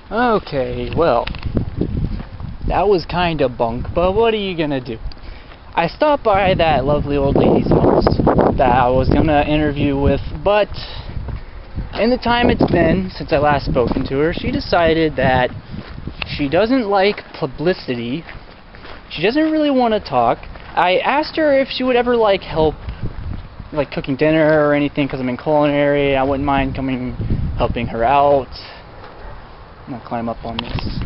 Okay, well, that was kind of bunk, but what are you gonna do? I stopped by that lovely old lady's house that I was gonna interview with, but in the time it's been since I last spoken to her, she decided that she doesn't like publicity. She doesn't really want to talk. I asked her if she would ever help cooking dinner or anything, because I'm in culinary. I wouldn't mind helping her out. I'm gonna climb up on this.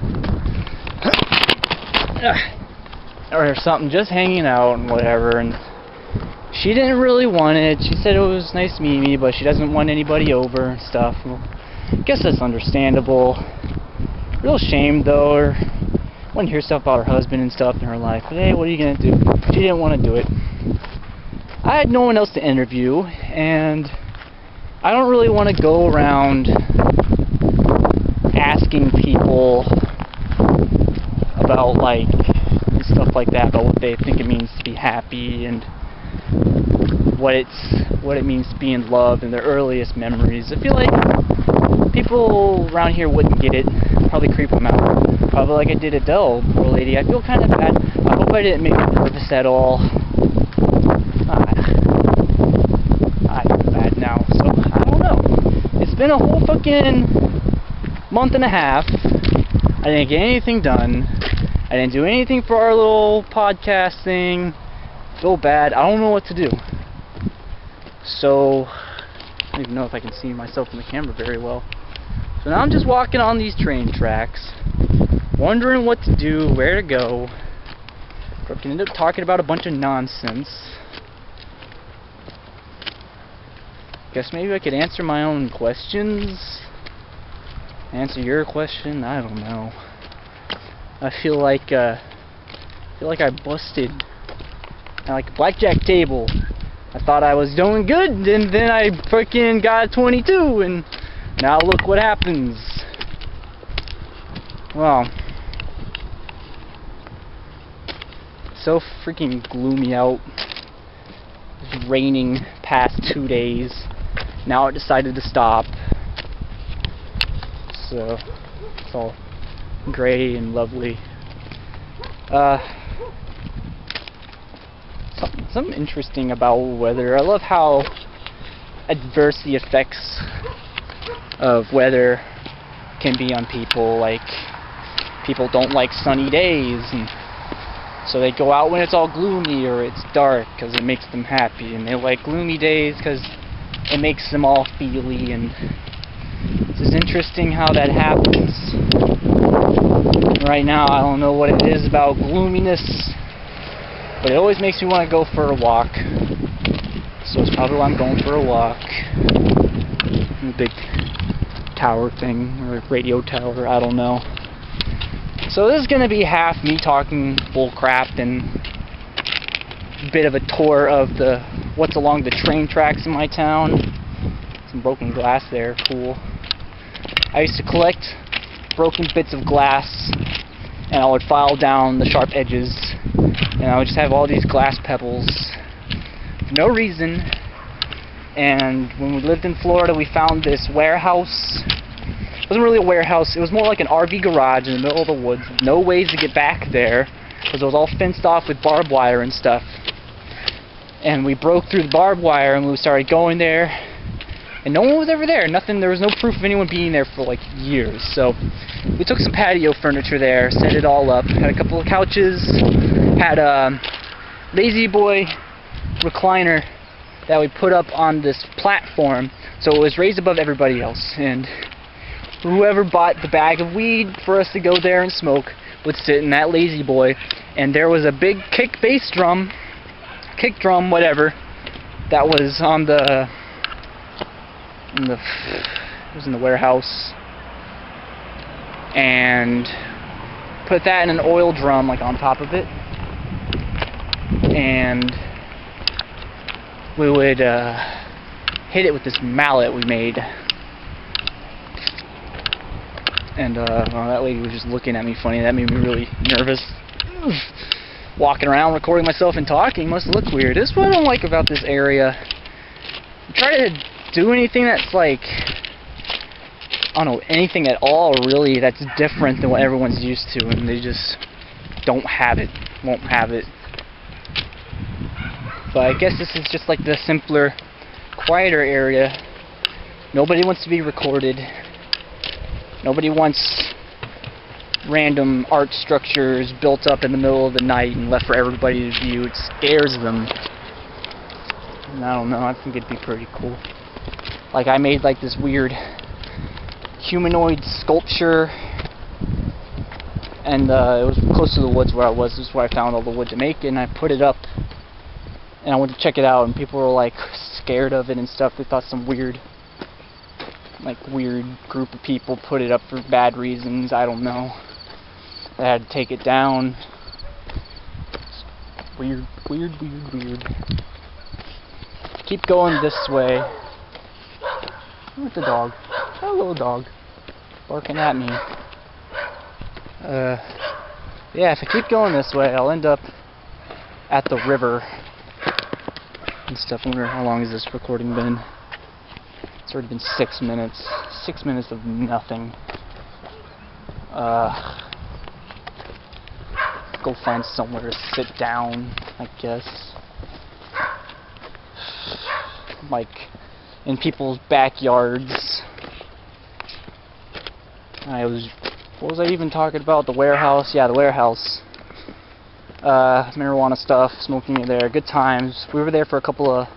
Or something, just hanging out and whatever. And she didn't really want it. She said it was nice to meet me, but she doesn't want anybody over and stuff. Well, I guess that's understandable. Real shame though. Or want to hear stuff about her husband and stuff in her life. But hey, what are you gonna do? She didn't want to do it. I had no one else to interview, and I don't really want to go around asking people about stuff like that, about what they think it means to be happy and what it means to be in love and their earliest memories. I feel like people around here wouldn't get it. Probably creep them out. Probably like I did Adele, poor lady. I feel kind of bad. I hope I didn't make her nervous at all. I feel bad now, so I don't know. It's been a whole fucking month and a half. I didn't get anything done. I didn't do anything for our little podcast thing. Feel bad. I don't know what to do. So, I don't even know if I can see myself in the camera very well. So now I'm just walking on these train tracks, wondering what to do, where to go. I can end up talking about a bunch of nonsense. Guess maybe I could answer my own questions. Answer your question? I don't know. I feel like I busted at a blackjack table. I thought I was doing good, and then I freaking got a 22, and now look what happens. Well, so freaking gloomy out. It's raining past 2 days. Now it decided to stop. So it's all gray and lovely. Something interesting about weather. I love how adverse the effects of weather can be on people. Like, people don't like sunny days, and so they go out when it's all gloomy or it's dark because it makes them happy, and they like gloomy days because it makes them all feely. And it's just interesting how that happens. Right now, I don't know what it is about gloominess, but it always makes me want to go for a walk. So it's probably why I'm going for a walk. The big tower thing, or radio tower, I don't know. So this is going to be half me talking bull crap and a bit of a tour of what's along the train tracks in my town. Some broken glass there, cool. I used to collect broken bits of glass, and I would file down the sharp edges, and I would just have all these glass pebbles for no reason. And when we lived in Florida, we found this warehouse. It wasn't really a warehouse, it was more like an RV garage in the middle of the woods. No ways to get back there, because it was all fenced off with barbed wire and stuff. And we broke through the barbed wire, and we started going there, and no one was ever there. There was no proof of anyone being there for years. So we took some patio furniture there, set it all up, had a couple of couches, had a Lazy Boy recliner that we put up on this platform, so it was raised above everybody else. And whoever bought the bag of weed for us to go there and smoke would sit in that Lazy Boy, and there was a big kick drum, whatever, that was on it was in the warehouse, and put that in an oil drum on top of it, and we would hit it with this mallet we made. And well, that lady was just looking at me funny. That made me really nervous. Walking around, recording myself and talking must look weird. This is what I don't like about this area. Try to do anything that's I don't know, anything at all really that's different than what everyone's used to, and they just don't have it, won't have it. But I guess this is just like the simpler, quieter area. Nobody wants to be recorded. Nobody wants random art structures built up in the middle of the night and left for everybody to view. It scares them. And I don't know, I think it'd be pretty cool. Like, I made like this weird humanoid sculpture, and it was close to the woods where I was. This is where I found all the wood to make it, and I put it up, and I went to check it out, and people were like scared of it and stuff. They thought some weird group of people put it up for bad reasons. I don't know. They had to take it down. Weird. Keep going this way. Look at the dog. That little dog barking at me. Yeah, if I keep going this way, I'll end up at the river and stuff. I wonder how long has this recording been? It's already been 6 minutes. 6 minutes of nothing. Go find somewhere to sit down, I guess. Like in people's backyards. What was I even talking about? The warehouse? Yeah, the warehouse. Marijuana stuff, smoking it there, good times. We were there for a couple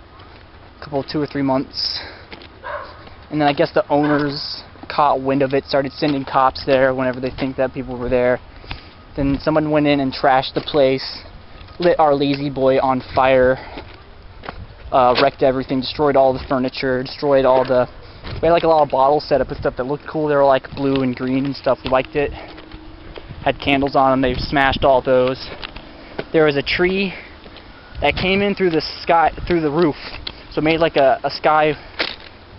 2 or 3 months. And then I guess the owners caught wind of it, started sending cops there whenever they think that people were there. Then someone went in and trashed the place, lit our lazy boy on fire, wrecked everything, destroyed all the furniture, destroyed all the... We had like a lot of bottles set up and stuff that looked cool. They were like blue and green and stuff. We liked it. Had candles on them. They smashed all those. There was a tree that came in through the sky, through the roof. So it made like a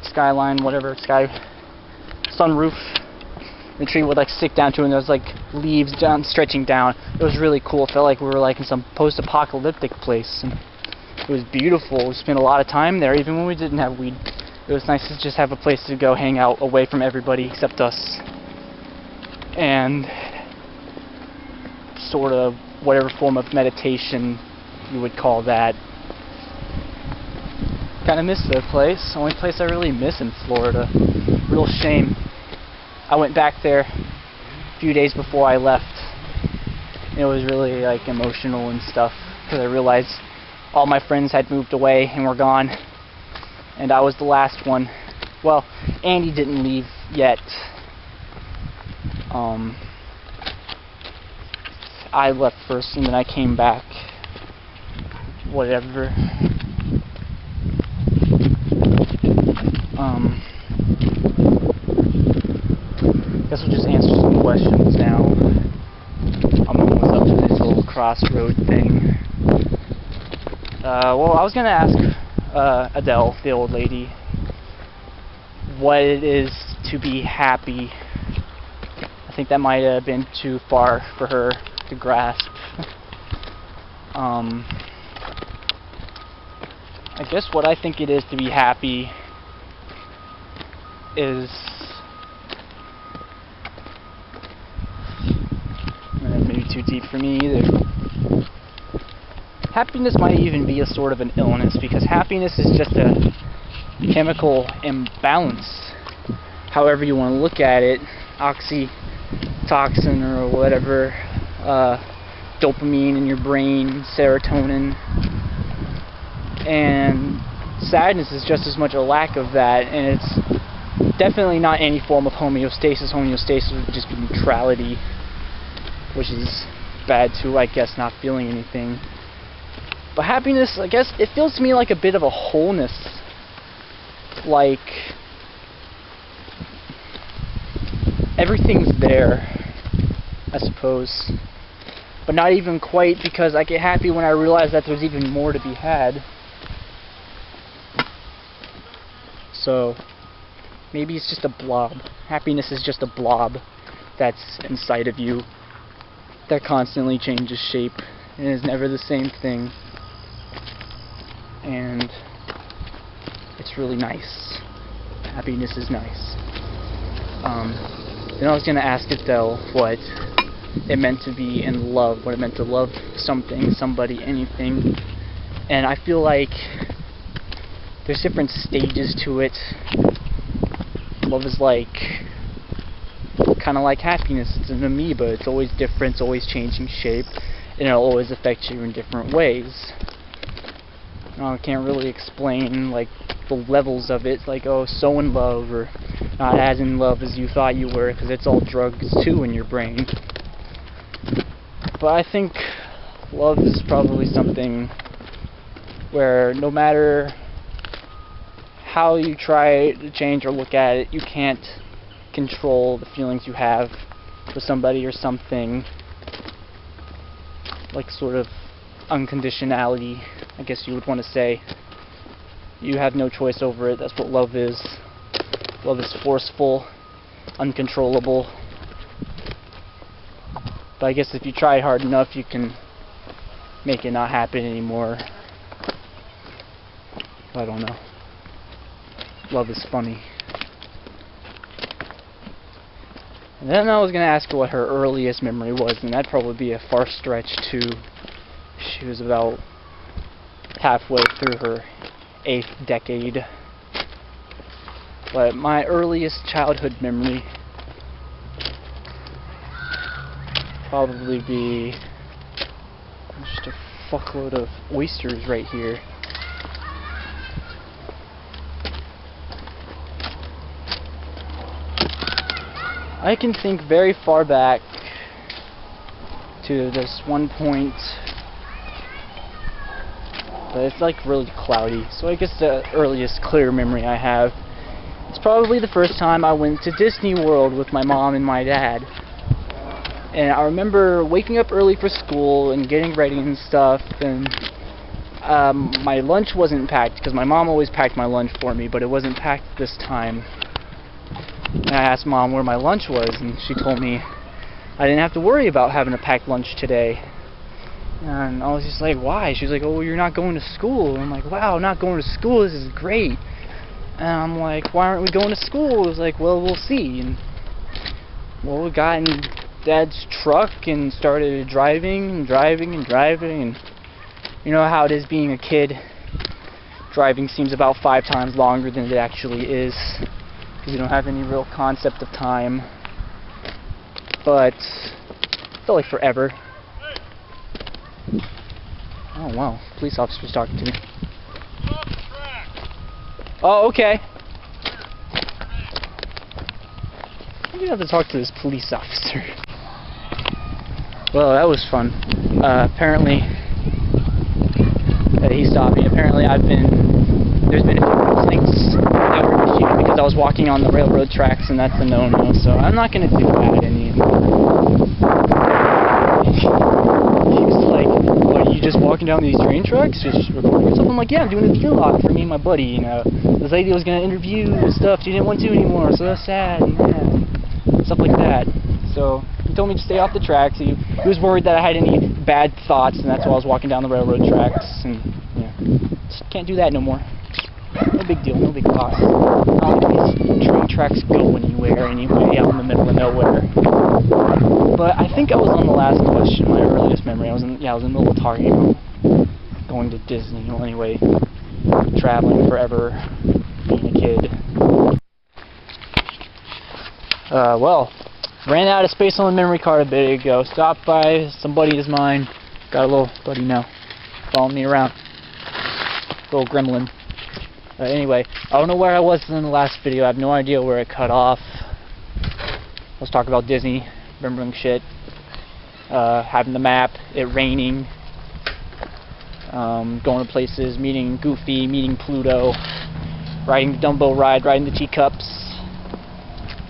skyline, whatever, sunroof. The tree would like stick down to it, and there was like leaves stretching down. It was really cool. It felt like we were like in some post-apocalyptic place. And it was beautiful. We spent a lot of time there, even when we didn't have weed. It was nice to just have a place to go hang out away from everybody except us. And sort of whatever form of meditation you would call that. Kind of miss the place. Only place I really miss in Florida. Real shame. I went back there a few days before I left. And it was really like emotional and stuff, because I realized all my friends had moved away and were gone. And I was the last one. Well, Andy didn't leave yet. I left first and then I came back. Whatever. Guess we'll just answer some questions now. I'm almost up to this little crossroad thing. Well, I was gonna ask Adele, the old lady, what it is to be happy. I think that might have been too far for her to grasp. I guess what I think it is to be happy is maybe too deep for me either. Happiness might even be a sort of an illness, because happiness is just a chemical imbalance. However you want to look at it, oxytocin or whatever, dopamine in your brain, serotonin, and sadness is just as much a lack of that, and it's definitely not any form of homeostasis. Homeostasis would just be neutrality, which is bad too, I guess, not feeling anything. But happiness, I guess, it feels to me like a bit of a wholeness. Like everything's there, I suppose. But not even quite, because I get happy when I realize that there's even more to be had. So maybe it's just a blob. Happiness is just a blob that's inside of you that constantly changes shape and is never the same thing. And it's really nice. Happiness is nice. Then I was going to ask Adele what it meant to be in love, what it meant to love something, somebody, anything. And I feel like there's different stages to it. Love is like, kind of like happiness. It's an amoeba. It's always different, it's always changing shape, and it'll always affect you in different ways. I can't really explain like the levels of it, like, oh, so in love, or not as in love as you thought you were, because it's all drugs too in your brain. But I think love is probably something where no matter how you try to change or look at it, you can't control the feelings you have for somebody or something. Like sort of unconditionality, I guess you would want to say. You have no choice over it. That's what love is. Love is forceful, uncontrollable. But I guess if you try hard enough, you can make it not happen anymore. I don't know. Love is funny. And then I was going to ask her what her earliest memory was, and that'd probably be a far stretch too. She was about halfway through her 8th decade. But my earliest childhood memory probably be just a fuckload of oysters right here. I can think very far back to this one point, but it's like really cloudy, so I guess the earliest clear memory I have, it's probably the first time I went to Disney World with my mom and my dad. And I remember waking up early for school and getting ready and stuff, and my lunch wasn't packed, because my mom always packed my lunch for me, but it wasn't packed this time. And I asked Mom where my lunch was, and she told me I didn't have to worry about having a packed lunch today. And I was just like, why? She was like, oh, you're not going to school. And I'm like, wow, not going to school, this is great. And I'm like, why aren't we going to school? It was like, well, we'll see. And well, we got in Dad's truck and started driving and driving and driving. And you know how it is being a kid. Driving seems about 5 times longer than it actually is, because you don't have any real concept of time. But it felt like forever. Oh wow, police officer's talking to me. Oh, okay. I do have to talk to this police officer. Well, that was fun. Apparently, he stopped me. Apparently, there's been a few complaints that were issued because I was walking on the railroad tracks, and that's a no-no, so I'm not going to do that anymore. He was like, what, are you just walking down these train tracks, just recording yourself? I'm like, yeah, I'm doing a vlog for me and my buddy, you know. This lady was going to interview and stuff, she didn't want to anymore, so that's sad, and yeah, stuff like that. So he told me to stay off the tracks. He was worried that I had any bad thoughts, and that's why I was walking down the railroad tracks, and yeah, just can't do that no more. No big deal, no big cost. Not like these train tracks go anywhere anyway, out in the middle of nowhere. But I think I was on the last question, my earliest memory. I was in the middle of talking about going to Disney. Well, anyway, traveling forever, being a kid. Well, ran out of space on the memory card a bit ago. Stopped by some buddy of mine. Got a little buddy now, following me around. Little gremlin. Anyway, I don't know where I was in the last video. I have no idea where it cut off. I was talking about Disney, remembering shit, having the map, it raining, going to places, meeting Goofy, meeting Pluto, riding the Dumbo ride, riding the teacups.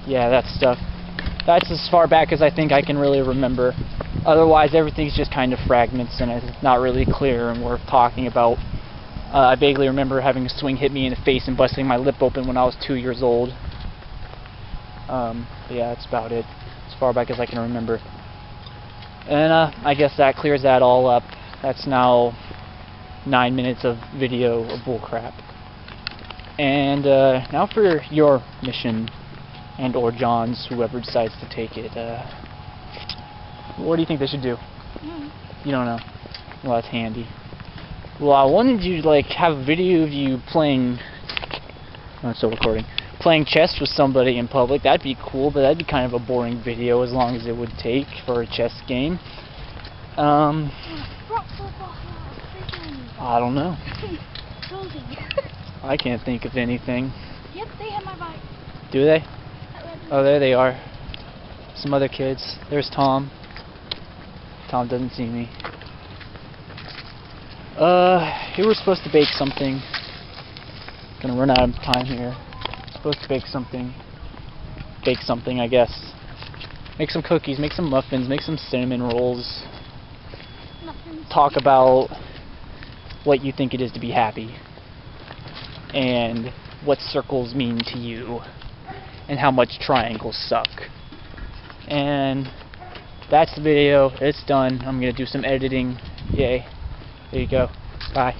Yeah, that stuff. That's as far back as I think I can really remember. Otherwise, everything's just kind of fragments and it's not really clear and worth talking about. I vaguely remember having a swing hit me in the face and busting my lip open when I was 2 years old. Yeah, that's about it, as far back as I can remember. And I guess that clears that all up. That's now 9 minutes of video of bullcrap. And now for your mission. and or John's, whoever decides to take it. What do you think they should do? You don't know. Well, that's handy. Well, I wanted you to like have a video of you playing. Oh, it's still recording. Playing chess with somebody in public. That'd be cool, but that'd be kind of a boring video as long as it would take for a chess game. I don't know. I can't think of anything. Yep, they have my bike. Do they? Oh, there they are. Some other kids. There's Tom. Tom doesn't see me. Here we're supposed to bake something. Gonna run out of time here. Supposed to bake something. Bake something, I guess. Make some cookies, make some muffins, make some cinnamon rolls. Muffins. Talk about what you think it is to be happy. And what circles mean to you. And how much triangles suck. And that's the video. It's done. I'm gonna do some editing. Yay. There you go. Bye.